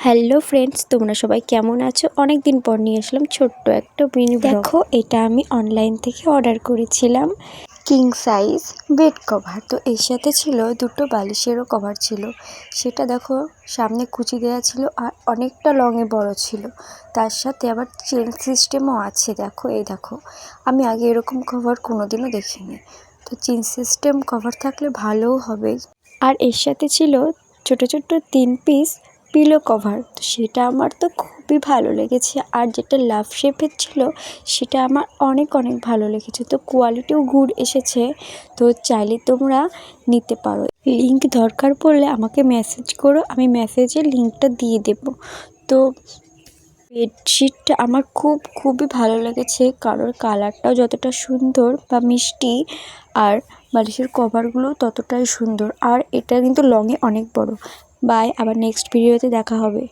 Hello friends, তোমরা সবাই কেমন আছো? অনেক দিন পর নিয়ে আসলাম ছোট্ট একটা মিনি ব্লগ। দেখো, এটা আমি অনলাইন থেকে অর্ডার করেছিলাম কিং সাইজ বেড কভার। তো এর সাথে ছিল দুটো বালিশেরও কভার ছিল। সেটা দেখো, সামনে কুচি দেওয়া ছিল আর অনেকটা লংয়ে বড় ছিল। তার সাথে আবার চেন সিস্টেমও আছে। দেখো, এই দেখো, আমি আগে এরকম কভার কোনোদিনও দেখিনি। তো চেন সিস্টেম কভার থাকলে ভালোও হবে। আর এর সাথে ছিল ছোট ছোট 3 পিস পিলো কভার। তো সেটা আমার তো খুবই ভালো লেগেছে। আর যেটা লাভ শেপের ছিল সেটা আমার অনেক অনেক ভালো লেগেছে। তো কোয়ালিটিও গুড এসেছে। তো চাইলে তোমরা নিতে পারো। লিঙ্ক দরকার পড়লে আমাকে মেসেজ করো, আমি মেসেজে লিঙ্কটা দিয়ে দেব। তো বেডশিটটা আমার খুবই ভালো লেগেছে, কারণ কালারটাও যতটা সুন্দর বা মিষ্টি, আর বালিশের কভারগুলো ততটাই সুন্দর। আর এটা কিন্তু লংয়ে অনেক বড়। বাই, আবার নেক্সট ভিডিওতে দেখা হবে।